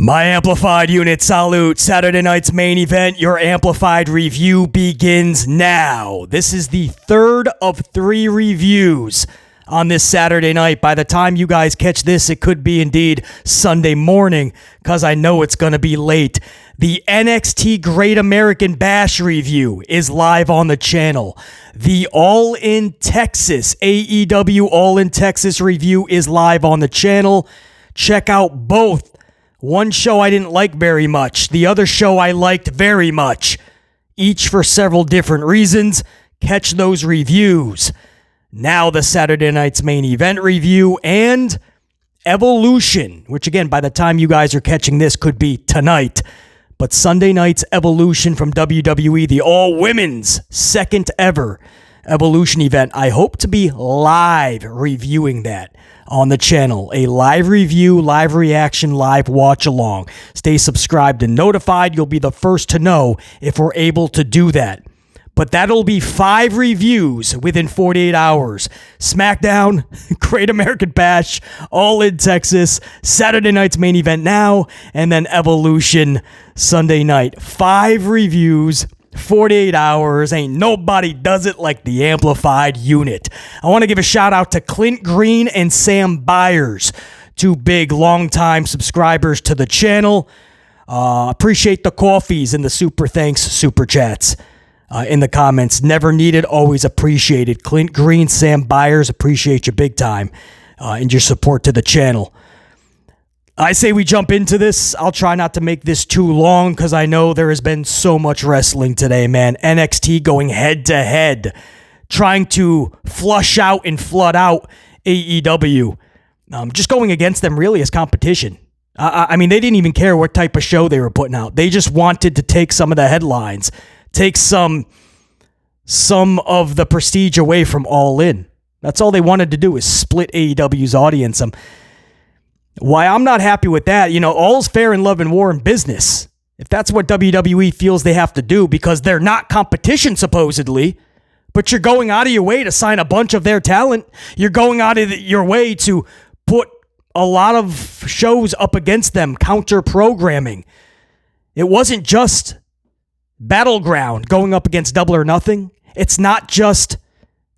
My amplified unit salute. Saturday night's main event. Your amplified review begins now. This is the third of 3 reviews on this Saturday night. By the time you guys catch this, it could be indeed Sunday morning, because I know it's going to be late. The NXT Great American Bash review is live on the channel. The All in Texas, AEW All in Texas review is live on the channel. Check out both. One show I didn't like very much. The other show I liked very much. Each for several different reasons. Catch those reviews. Now the Saturday night's main event review and Evolution, which again, by the time you guys are catching this, could be tonight. But Sunday night's Evolution from WWE, the all-women's second ever Evolution event. I hope to be live reviewing that on the channel. A live review, live reaction, live watch along. Stay subscribed and notified. You'll be the first to know if we're able to do that. But that'll be 5 reviews within 48 hours. SmackDown, Great American Bash, All in Texas, Saturday night's main event now, and then Evolution Sunday night. 5 reviews, 48 hours. Ain't nobody does it like the amplified unit. I want to give a shout out to Clint Green and Sam Byers, 2 big long-time subscribers to the channel. Appreciate the coffees and the super thanks, super chats. In the comments. Never needed, always appreciated. Clint Green, Sam Byers, appreciate you big time and your support to the channel. I say we jump into this. I'll try not to make this too long because I know there has been so much wrestling today, man. NXT going head to head, trying to flush out and flood out AEW. Just going against them really as competition. I mean, they didn't even care what type of show they were putting out. They just wanted to take some of the headlines, take some of the prestige away from All In. That's all they wanted to do is split AEW's audience. Why I'm not happy with that, all's fair in love and war and business. If that's what WWE feels they have to do because they're not competition supposedly, but you're going out of your way to sign a bunch of their talent. You're going out of your way to put a lot of shows up against them, counter programming. It wasn't just Battleground going up against Double or Nothing. It's not just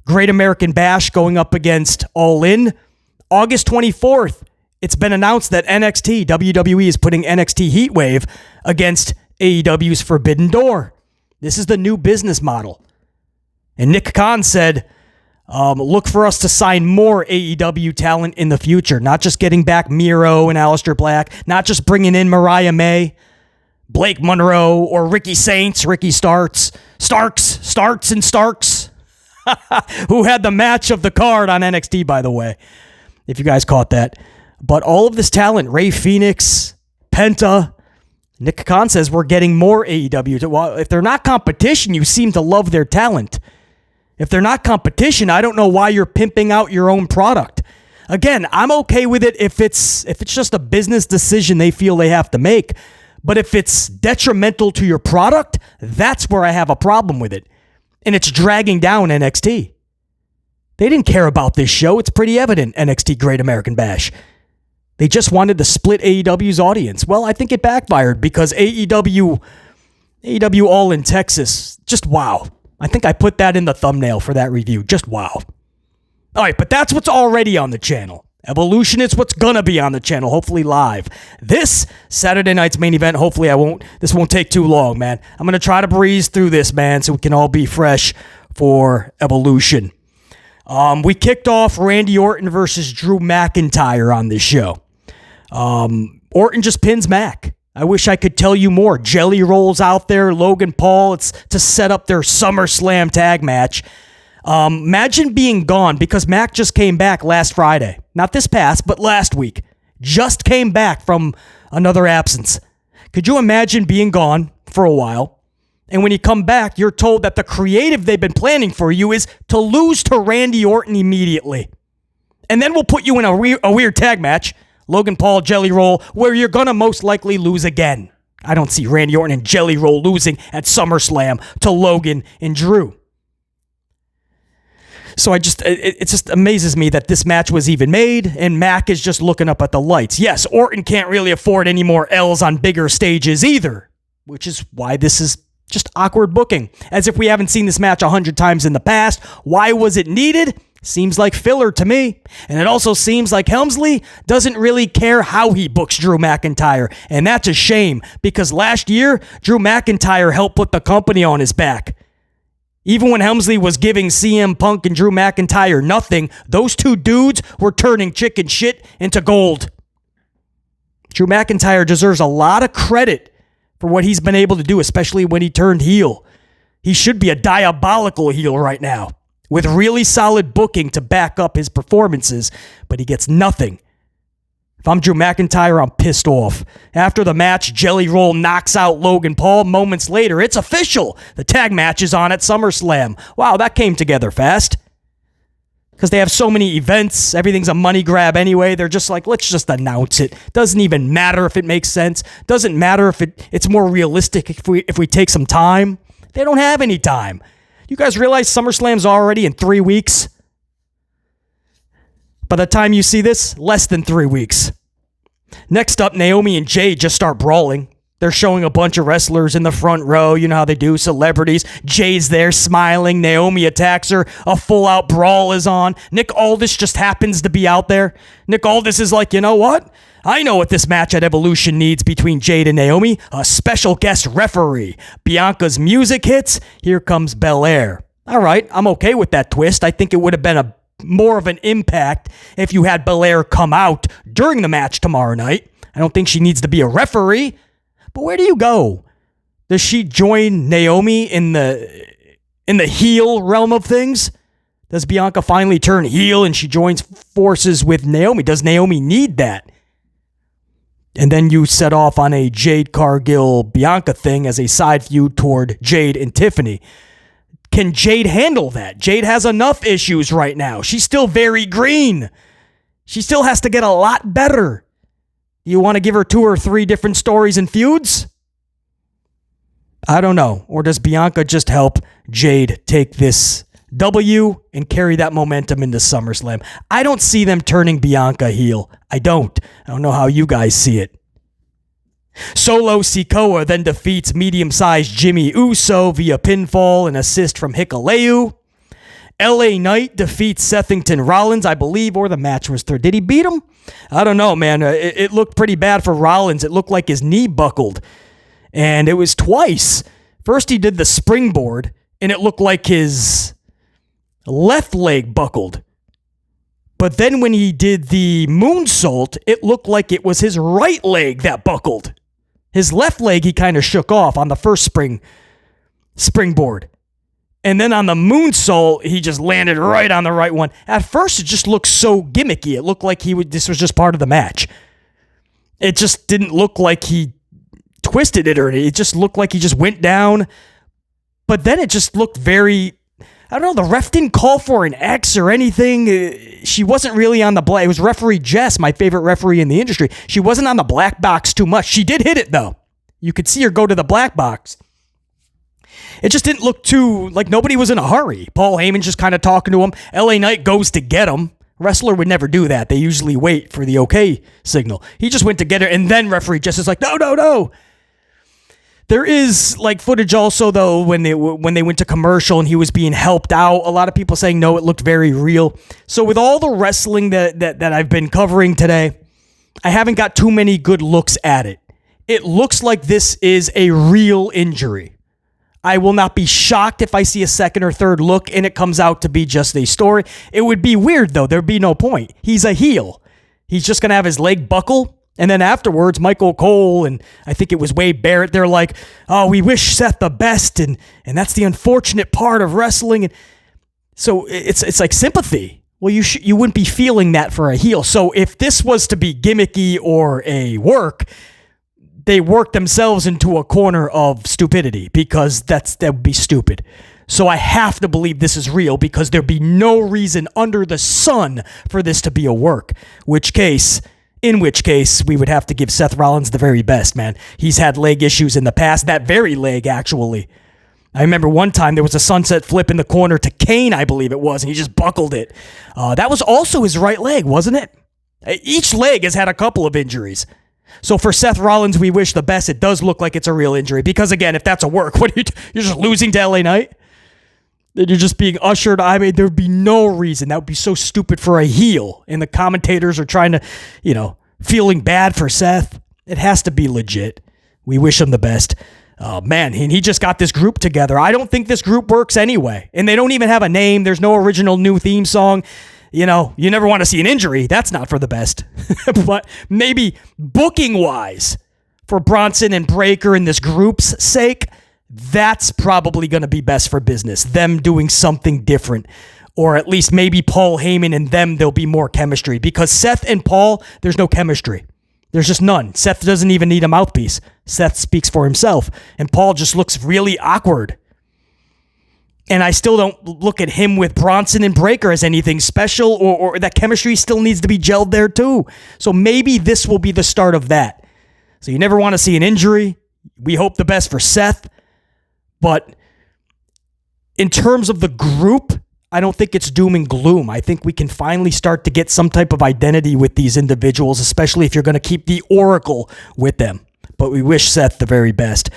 Great American Bash going up against All In. August 24th, it's been announced that WWE is putting NXT Heatwave against AEW's Forbidden Door. This is the new business model. And Nick Khan said, look for us to sign more AEW talent in the future. Not just getting back Miro and Aleister Black, not just bringing in Mariah May, Blake Monroe, or Ricky Starks, who had the match of the card on NXT, by the way, if you guys caught that. But all of this talent, Rey Fenix, Penta, Nick Khan says we're getting more AEW. Well, if they're not competition, you seem to love their talent. If they're not competition, I don't know why you're pimping out your own product. Again, I'm okay with it if it's just a business decision they feel they have to make. But if it's detrimental to your product, that's where I have a problem with it. And it's dragging down NXT. They didn't care about this show. It's pretty evident, NXT Great American Bash. They just wanted to split AEW's audience. Well, I think it backfired because AEW All in Texas, just wow. I think I put that in the thumbnail for that review. Just wow. All right, but that's what's already on the channel. Evolution is what's gonna be on the channel, hopefully live. This Saturday night's main event, hopefully this won't take too long, man. I'm gonna try to breeze through this, man, so we can all be fresh for Evolution. We kicked off Randy Orton versus Drew McIntyre on this show. Orton just pins Mac. I wish I could tell you more. JellyRoll's out there, Logan Paul. It's to set up their SummerSlam tag match. Imagine being gone because Mac just came back last Friday. Not this past, but last week. Just came back from another absence. Could you imagine being gone for a while? And when you come back, you're told that the creative they've been planning for you is to lose to Randy Orton immediately. And then we'll put you in a weird tag match, Logan Paul, JellyRoll, where you're going to most likely lose again. I don't see Randy Orton and JellyRoll losing at SummerSlam to Logan and Drew. So it just amazes me that this match was even made, and Mac is just looking up at the lights. Yes, Orton can't really afford any more L's on bigger stages either, which is why this is just awkward booking. As if we haven't seen this match 100 times in the past. Why was it needed? Seems like filler to me. And it also seems like Helmsley doesn't really care how he books Drew McIntyre. And that's a shame, because last year, Drew McIntyre helped put the company on his back. Even when Helmsley was giving CM Punk and Drew McIntyre nothing, those two dudes were turning chicken shit into gold. Drew McIntyre deserves a lot of credit for what he's been able to do, especially when he turned heel. He should be a diabolical heel right now, with really solid booking to back up his performances, but he gets nothing. If I'm Drew McIntyre, I'm pissed off. After the match, JellyRoll knocks out Logan Paul. Moments later, it's official. The tag match is on at SummerSlam. Wow, that came together fast. Because they have so many events, everything's a money grab anyway. They're just like, let's just announce it. Doesn't even matter if it makes sense. Doesn't matter if it's more realistic if we take some time. They don't have any time. You guys realize SummerSlam's already in 3 weeks? By the time you see this, less than 3 weeks. Next up, Naomi and Jade just start brawling. They're showing a bunch of wrestlers in the front row. You know how they do, celebrities. Jade's there smiling. Naomi attacks her. A full-out brawl is on. Nick Aldis just happens to be out there. Nick Aldis is like, you know what? I know what this match at Evolution needs between Jade and Naomi. A special guest referee. Bianca's music hits. Here comes Belair. All right, I'm okay with that twist. I think it would have been more of an impact if you had Belair come out during the match tomorrow night. I don't think she needs to be a referee. But where do you go? Does she join Naomi in the heel realm of things? Does Bianca finally turn heel and she joins forces with Naomi? Does Naomi need that? And then you set off on a Jade Cargill Bianca thing as a side feud toward Jade and Tiffany. Can Jade handle that? Jade has enough issues right now. She's still very green. She still has to get a lot better. You want to give her 2 or 3 different stories and feuds? I don't know. Or does Bianca just help Jade take this W and carry that momentum into SummerSlam? I don't see them turning Bianca heel. I don't know how you guys see it. Solo Sikoa then defeats medium-sized Jimmy Uso via pinfall and assist from Hikuleo. LA Knight defeats Sethington Rollins, I believe, or the match was third. Did he beat him? I don't know, man. It looked pretty bad for Rollins. It looked like his knee buckled. And it was twice. First he did the springboard, and it looked like his left leg buckled. But then when he did the moonsault, it looked like it was his right leg that buckled. His left leg he kind of shook off on the first springboard. And then on the moonsault, he just landed right on the right one. At first, it just looked so gimmicky. It looked like this was just part of the match. It just didn't look like he twisted it or anything. It just looked like he just went down. But then it just looked very... I don't know, the ref didn't call for an X or anything. She wasn't really on the black. It was referee Jess, my favorite referee in the industry. She wasn't on the black box too much. She did hit it, though. You could see her go to the black box. It just didn't look too, like nobody was in a hurry. Paul Heyman's just kind of talking to him. LA Knight goes to get him. Wrestler would never do that. They usually wait for the okay signal. He just went to get her, and then referee Jess is like, no. There is like footage also though when they went to commercial and he was being helped out. A lot of people saying no, it looked very real. So with all the wrestling that I've been covering today, I haven't got too many good looks at it. It looks like this is a real injury. I will not be shocked if I see a second or third look and it comes out to be just a story. It would be weird though. There'd be no point. He's a heel. He's just going to have his leg buckle. And then afterwards, Michael Cole and I think it was Wade Barrett, they're like, oh, we wish Seth the best. And that's the unfortunate part of wrestling. And so it's like sympathy. Well, you wouldn't be feeling that for a heel. So if this was to be gimmicky or a work, they work themselves into a corner of stupidity because that would be stupid. So I have to believe this is real because there'd be no reason under the sun for this to be a work. In which case, we would have to give Seth Rollins the very best, man. He's had leg issues in the past. That very leg, actually. I remember one time there was a sunset flip in the corner to Kane, I believe it was, and he just buckled it. That was also his right leg, wasn't it? Each leg has had a couple of injuries. So for Seth Rollins, we wish the best. It does look like it's a real injury because, again, if that's a work, what are you're just losing to LA Knight? Then you're just being ushered. I mean, there would be no reason. That would be so stupid for a heel. And the commentators are trying to, feeling bad for Seth. It has to be legit. We wish him the best. Oh, man, he just got this group together. I don't think this group works anyway. And they don't even have a name. There's no original new theme song. You never want to see an injury. That's not for the best. But maybe booking-wise, for Bronson and Breakker and this group's sake, that's probably going to be best for business. Them doing something different. Or at least maybe Paul Heyman and them, there'll be more chemistry. Because Seth and Paul, there's no chemistry. There's just none. Seth doesn't even need a mouthpiece. Seth speaks for himself. And Paul just looks really awkward. And I still don't look at him with Bronson and Breakker as anything special, or that chemistry still needs to be gelled there too. So maybe this will be the start of that. So you never want to see an injury. We hope the best for Seth. But in terms of the group, I don't think it's doom and gloom. I think we can finally start to get some type of identity with these individuals, especially if you're going to keep the Oracle with them. But we wish Seth the very best.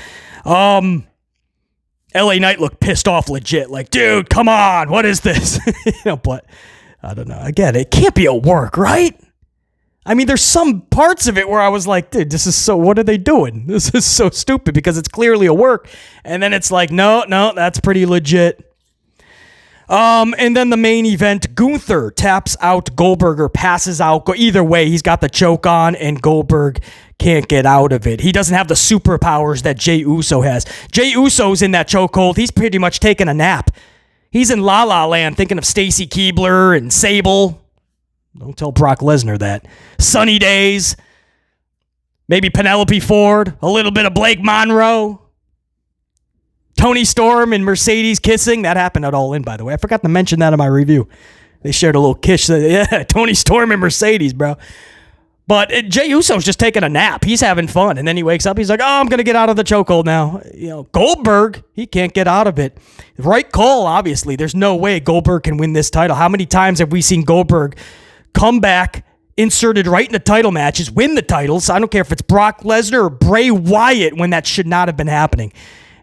LA Knight looked pissed off legit. Like, dude, come on. What is this? But I don't know. Again, it can't be a work, right? I mean, there's some parts of it where I was like, dude, what are they doing? This is so stupid because it's clearly a work. And then it's like, no, that's pretty legit. And then the main event, Gunther taps out Goldberg or passes out. Either way, he's got the choke on and Goldberg can't get out of it. He doesn't have the superpowers that Jey Uso has. Jey Uso's in that chokehold. He's pretty much taking a nap. He's in La La Land thinking of Stacy Keibler and Sable. Don't tell Brock Lesnar that. Sunny Days. Maybe Penelope Ford. A little bit of Blake Monroe. Tony Storm and Mercedes kissing. That happened at All In, by the way. I forgot to mention that in my review. They shared a little kiss. Yeah, Tony Storm and Mercedes, bro. But Jey Uso's just taking a nap. He's having fun. And then he wakes up. He's like, oh, I'm going to get out of the chokehold now. Goldberg, he can't get out of it. Right call, obviously. There's no way Goldberg can win this title. How many times have we seen Goldberg come back, inserted right into title matches, win the titles? I don't care if it's Brock Lesnar or Bray Wyatt when that should not have been happening.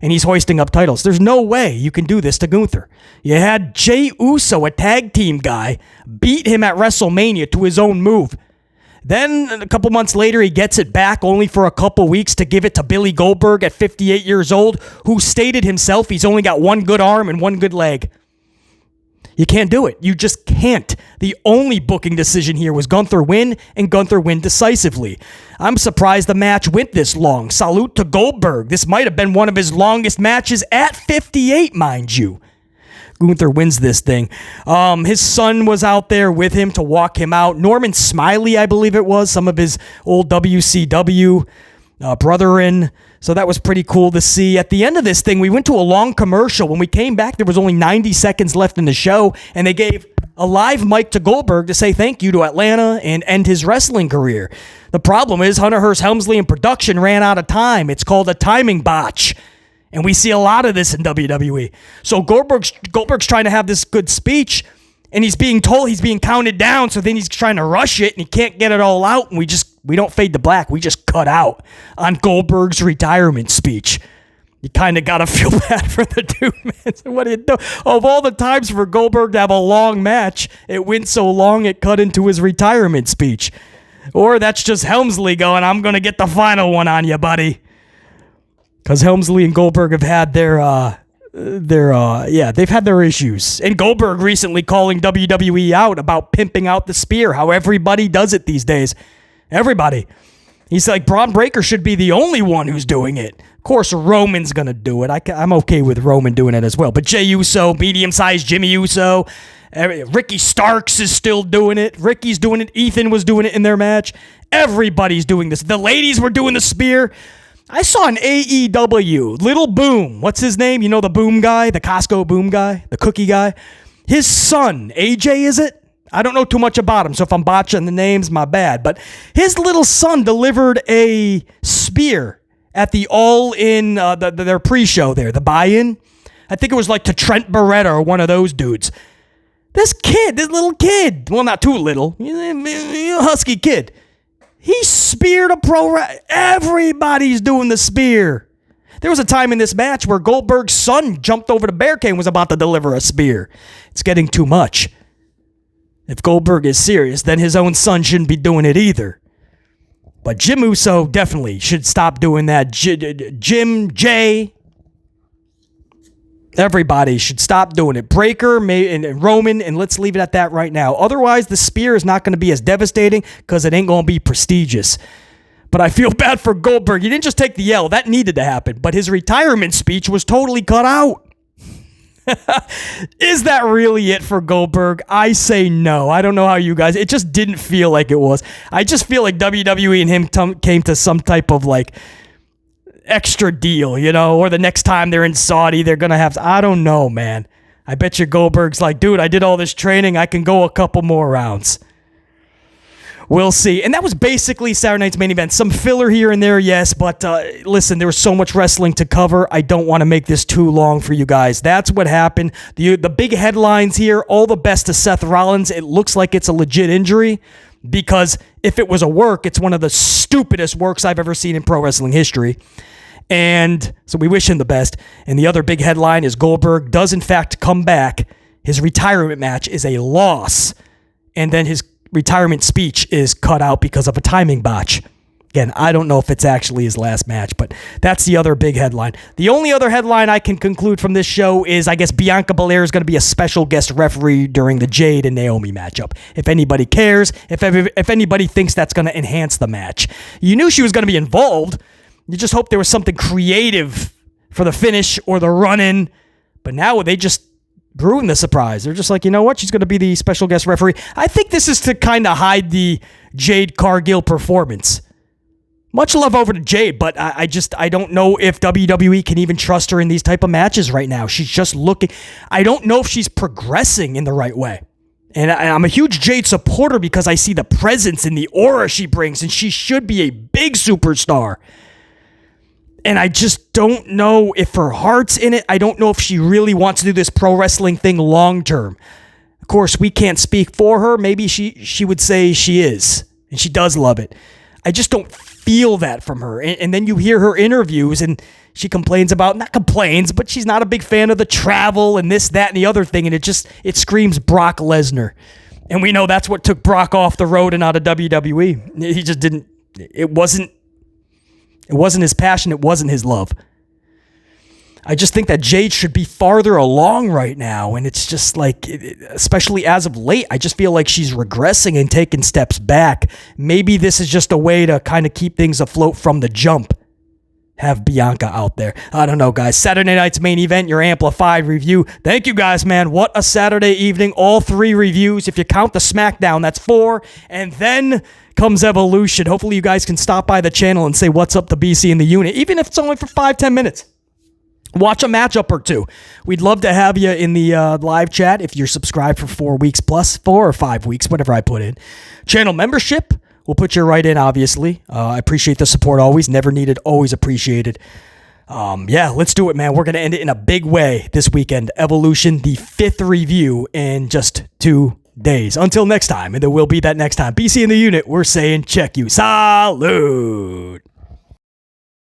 And he's hoisting up titles. There's no way you can do this to Gunther. You had Jey Uso, a tag team guy, beat him at WrestleMania to his own move. Then a couple months later, he gets it back only for a couple weeks to give it to Billy Goldberg at 58 years old, who stated himself he's only got one good arm and one good leg. You can't do it. You just can't. The only booking decision here was Gunther win, and Gunther win decisively. I'm surprised the match went this long. Salute to Goldberg. This might have been one of his longest matches at 58, mind you. Gunther wins this thing. His son was out there with him to walk him out. Norman Smiley, I believe it was, some of his old WCW brethren. So that was pretty cool to see. At the end of this thing, we went to a long commercial. When we came back, there was only 90 seconds left in the show, and they gave a live mic to Goldberg to say thank you to Atlanta and end his wrestling career. The problem is Hunter Hearst Helmsley and production ran out of time. It's called a timing botch. And we see a lot of this in WWE. So Goldberg's trying to have this good speech, and he's being told he's being counted down, so then he's trying to rush it, and he can't get it all out, and we don't fade to black. We just cut out on Goldberg's retirement speech. You kind of got to feel bad for the dude, man. So what do you do? Of all the times for Goldberg to have a long match, it went so long it cut into his retirement speech. Or that's just Helmsley going, I'm going to get the final one on you, buddy. Because Helmsley and Goldberg have had they've had their issues. And Goldberg recently calling WWE out about pimping out the spear, how everybody does it these days. Everybody. He's like, Braun Breaker should be the only one who's doing it. Of course, Roman's going to do it. I'm okay with Roman doing it as well. But Jey Uso, medium-sized Jimmy Uso, Ricky Starks is still doing it. Ricky's doing it. Ethan was doing it in their match. Everybody's doing this. The ladies were doing the spear. I saw an AEW, Little Boom. What's his name? You know the Boom guy, the Costco Boom guy, the cookie guy? His son, AJ, is it? I don't know too much about him, so if I'm botching the names, my bad. But his little son delivered a spear at the All-In, their pre-show there, the buy-in. I think it was like to Trent Beretta or one of those dudes. This little kid, well, not too little, husky kid, he speared a everybody's doing the spear. There was a time in this match where Goldberg's son jumped over the barricade and was about to deliver a spear. It's getting too much. If Goldberg is serious, then his own son shouldn't be doing it either. But Jim Uso definitely should stop doing that. Jim, Jay, everybody should stop doing it. Breaker and Roman, and let's leave it at that right now. Otherwise, the spear is not going to be as devastating because it ain't going to be prestigious. But I feel bad for Goldberg. He didn't just take the L. That needed to happen. But his retirement speech was totally cut out. Is that really it for Goldberg? I say no. I don't know how you guys... It just didn't feel like it was. I just feel like WWE and him came to some type of like extra deal, or the next time they're in Saudi, they're going to have... I don't know, man. I bet you Goldberg's like, dude, I did all this training. I can go a couple more rounds. We'll see. And that was basically Saturday night's main event. Some filler here and there, yes, but listen, there was so much wrestling to cover. I don't want to make this too long for you guys. That's what happened. The big headlines here, all the best to Seth Rollins. It looks like it's a legit injury because if it was a work, it's one of the stupidest works I've ever seen in pro wrestling history. And so we wish him the best. And the other big headline is Goldberg does in fact come back. His retirement match is a loss. And then his retirement speech is cut out because of a timing botch. Again, I don't know if it's actually his last match, but that's the other big headline. The only other headline I can conclude from this show is I guess Bianca Belair is going to be a special guest referee during the Jade and Naomi matchup. If anybody cares, if anybody thinks that's going to enhance the match. You knew she was going to be involved. You just hope there was something creative for the finish or the run-in, but now they just ruined the surprise. They're just like, you know what? She's going to be the special guest referee. I think this is to kind of hide the Jade Cargill performance. Much love over to Jade, but I don't know if WWE can even trust her in these type of matches right now. She's just looking... I don't know if she's progressing in the right way. And I'm a huge Jade supporter because I see the presence and the aura she brings, and she should be a big superstar. And I just don't know if her heart's in it. I don't know if she really wants to do this pro wrestling thing long term. Of course, we can't speak for her. Maybe she would say she is, and she does love it. I just don't feel that from her. And then you hear her interviews, and she complains about, not complains, but she's not a big fan of the travel and this, that, and the other thing. And it screams Brock Lesnar. And we know that's what took Brock off the road and out of WWE. He just didn't, it wasn't his passion. It wasn't his love. I just think that Jade should be farther along right now. And it's just like, especially as of late, I just feel like she's regressing and taking steps back. Maybe this is just a way to kind of keep things afloat from the jump. Have Bianca out there. I don't know, guys. Saturday night's main event, your Amplified review. Thank you, guys, man. What a Saturday evening. All 3 reviews. If you count the SmackDown, that's 4. And then comes Evolution. Hopefully you guys can stop by the channel and say what's up to BC in the unit, even if it's only for 5-10 minutes. Watch a matchup or 2. We'd love to have you in the live chat if you're subscribed for 4 weeks plus, 4 or 5 weeks, whatever I put in. Channel membership, we'll put you right in, obviously. I appreciate the support always. Never needed, always appreciated. Yeah, let's do it, man. We're going to end it in a big way this weekend. Evolution, the 5th review in just 2 days. Until next time, and there will be that next time. BC in the unit, we're saying check you. Salute.